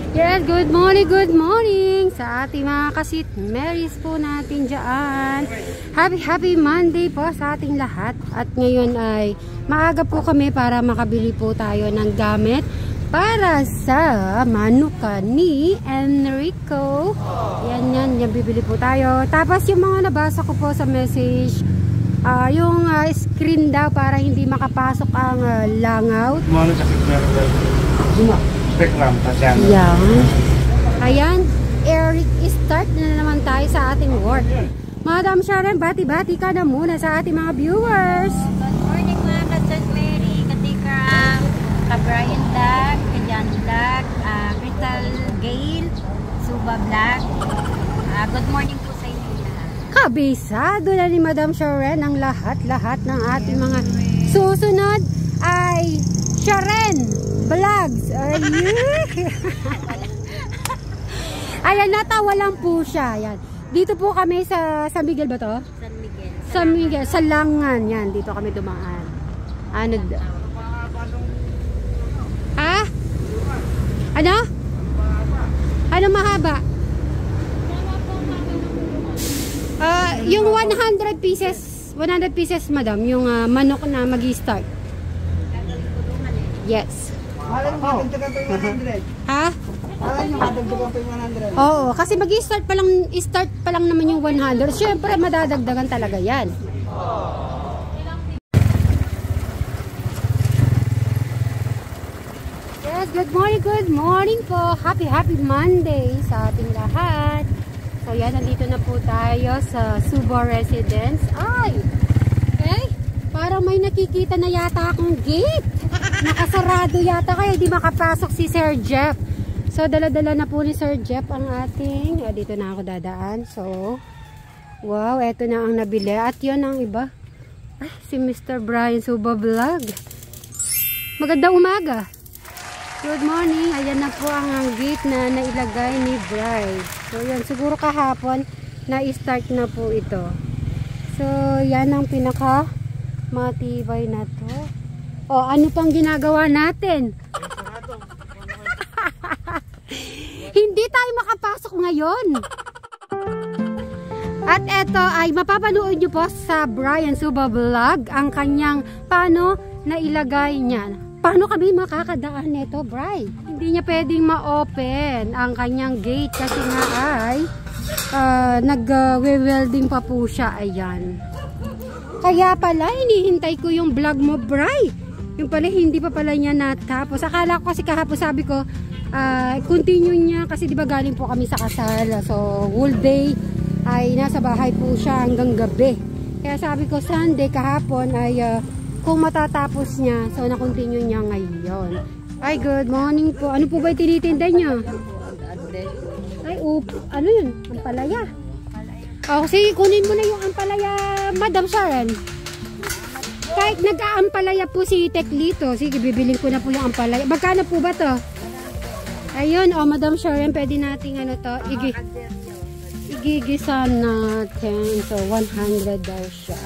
Yes, good morning sa ating mga kasit Marys po natin dyan. Happy Monday po sa ating lahat. At ngayon ay maaga po kami para makabili po tayo ng gamit para sa manukan ni Enrico. Yan, bibili po tayo. Tapos yung mga nabasa ko po sa message, yung screen daw para hindi makapasok ang langaw. Yan. Ayan, Eric, start na naman tayo sa ating work. Madam Sharon, bati-bati ka na muna sa ating mga viewers. Good morning mga ka-St. Mary, Katikram, ka-Brian Vlog, ka-Jan Vlog, Crystal Gail, Suba Vlog. Good morning po sa inyo lahat. Kabisado na ni Madam Sharon ang lahat ng ating mga susunod ay Sharon Vlogs. Ayan, natawa lang po siya. Ayan. Dito po kami sa San Miguel ba to? San Miguel. Sa Langan. Yan, dito kami dumaan. Ano? Ha? Ano? Ano mahaba? Yung 100 pieces madam, yung manok na mag-i-start. Yes. Ha? Oo, kasi mag-i-start pa lang naman yung 100. Siyempre madadagdagan talaga yan. Yes, good morning po. Happy Monday sa ating lahat. So yan, nandito na po tayo sa Suba Residence. Ay! Okay, parang may nakikita na yata akong gate. Nakasarado yata kaya di makapasok si Sir Jeff. So dala-dala na po ni Sir Jeff ang ating, dito na ako dadaan. So wow, eto na ang nabili. At yun ang iba, si Mr. Brian Suba Vlog. Magandang umaga. Good morning. Ayan na po ang gate na nailagay ni Brian. So yan, siguro kahapon na-start na po ito. So yan ang pinaka matibay na to. O, ano pang ginagawa natin? Hindi tayo makapasok ngayon. At eto ay mapapanood nyo po sa Brian Suba Vlog ang kanyang paano na ilagay niya. Paano kami makakadaan nito, Brian? Hindi niya pwedeng ma-open ang kanyang gate kasi nga ay nag-welding pa po siya. Ayan. Kaya pala, hinihintay ko yung vlog mo, Brian. Yung pala, hindi pa pala niya natapos. Akala ko kasi kahapon sabi ko, continue niya kasi diba galing po kami sa kasal. So, whole day ay nasa bahay po siya hanggang gabi. Kaya sabi ko, Sunday kahapon ay kung matatapos niya, so na-continue niya ngayon. Ay, good morning po. Ano po ba yung tinitinda niya? Ay, ano yun? Ampalaya. Sige, kunin mo na yung ampalaya, Madam Sharon. Kahit nag-aampalaya po si Teklito. Sige, bibilin ko na po yung ampalaya. Magkano po ba to? Ayun, Madam Sharon, pwede nating to. Igigisan natin. So, 100 daw siya.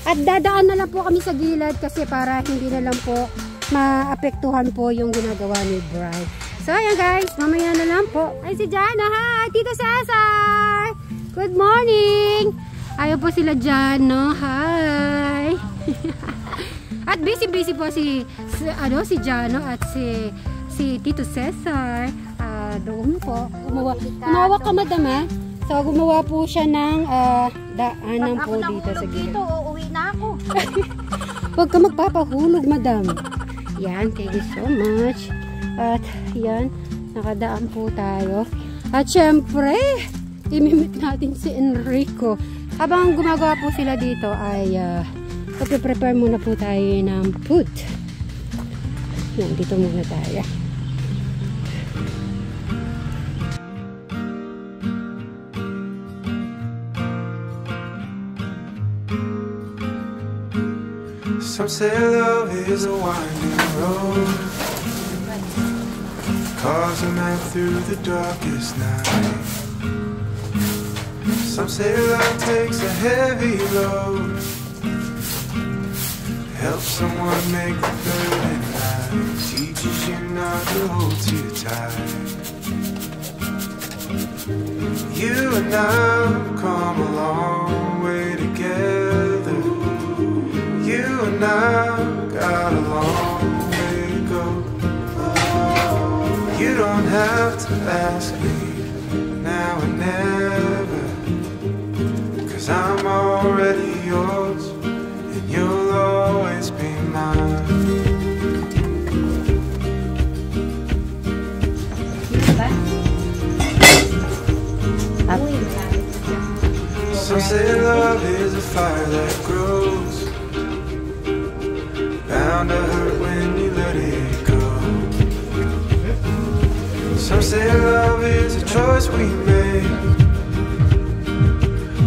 At dadaan na lang po kami sa gilid kasi para hindi na lang po maapektuhan po yung ginagawa ni Brian. So, ayan guys. Mamaya na lang po. Ay, si Jana. Hi! Tito Cesar! Good morning! Ayaw po sila dyan, no? Hi! At busy po si Jano at si Tito Cesar. Doon po. Umawak ka, madam, So, gumawa po siya ng daanan po dito sa gilid. Dito, uuwi na ako. Huwag ka magpapahulog, madam. Yan, thank you so much. At yan, nakadaan po tayo. At syempre, imimit natin si Enrico. Habang gumagawa po sila dito ay prepare muna po tayo ng food. Yan, dito muna tayo. Some say love is a winding road, cars a man through the darkest night. Some say love takes a heavy load, helps someone make the burden light, teaches you not to hold too tight. You and I've come a long way together. You and I've got a long way to go. You don't have to ask me now or never, 'cause I'm already yours and you'll always be mine. Some say love is a fire that grows, bound to hurt when you let it go. Some say love is a choice we make,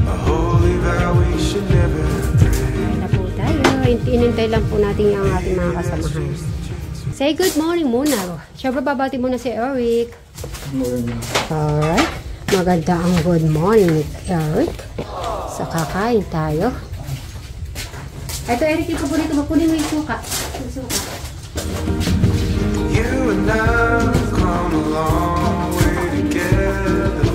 a holy vow we should never break. Na po tayo. Inintay lang po natin ang ating mga kasamahan. Say good morning muna. Siyempre babati muna si Eric. Alright. Maganda ang good morning, Eric. So, kakain tayo. Ito, Eric, yung paborito mo. Kunin mo yung suka. Yung suka. You and I've come a long way together.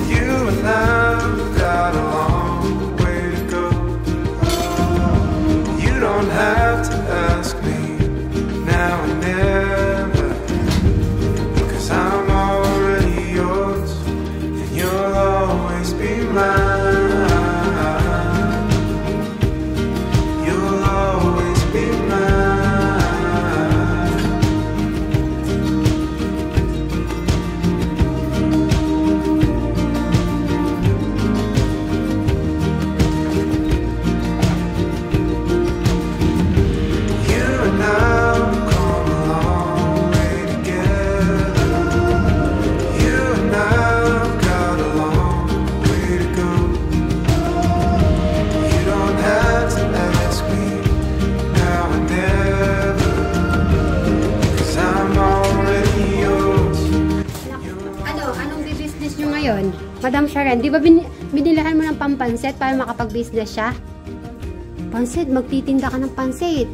You and I've got a long way to go. You don't have to ask me now and never, 'cause I'm already yours and you'll always be mine. You'll always be mine. You and I've come a long way together. You and I've got a long way to go. You don't have to ask me now and never, 'cause I'm already yours. Anong business nyo ngayon? Madam Sharon, di ba binilahan mo ng pampansit para makapag-business siya? Pansit, magtitinda ka ng pansit.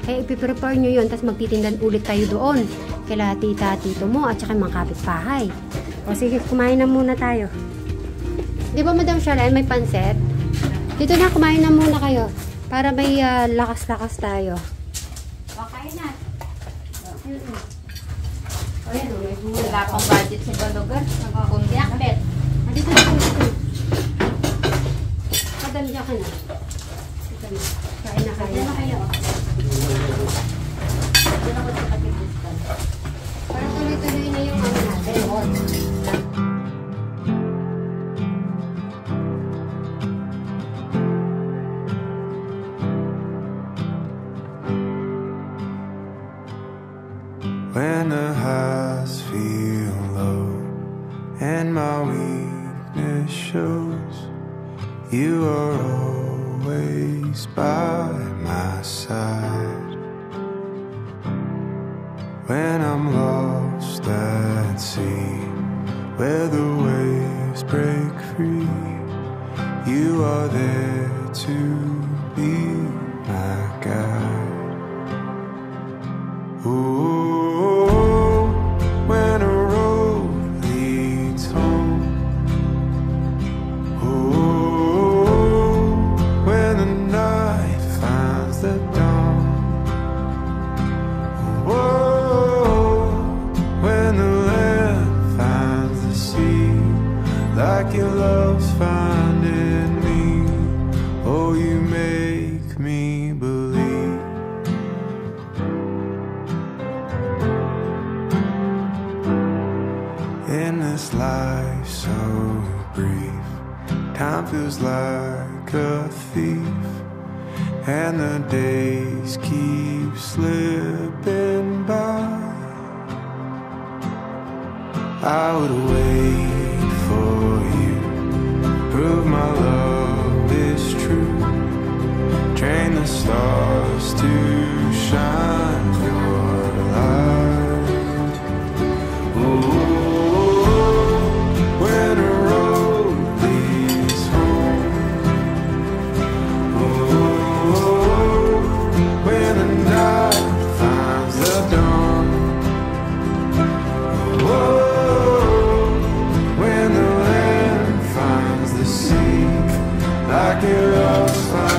Kaya ipiprepare nyo yun, tapos magtitindan ulit tayo doon. Kila tita, tito mo, at saka mga kapitbahay. O sige, kumain na muna tayo. Di ba Madam Sharon, may pansit? Dito na, kumain na muna kayo. Para may lakas-lakas tayo. Okay na. O yan, may gulay. Wala pang budget sa balugar. Kundi akbet. Dito na, dito. Madam, diyan ka na. Dito na. Kain na kayo. Diyan na kayo. Diyan ako sa katibistan. Para tuloy-tuloy na yung ano natin. When the highs feel low and my weakness shows, you are always by my side. When I'm lost at sea, where the waves break free, you are there to be my guide. Ooh, when a road leads home. Ooh, when the night finds the dawn. Whoa, when the land finds the sea, like your love's finding me. Oh, you make me believe. In this life so brief, time feels like a thief, and the days keep slipping by. I would wait for you, prove my love is true, train the stars to shine your light. Ooh. When a road leads home. Ooh, when the night finds the dawn. Ooh, when the heroes fly.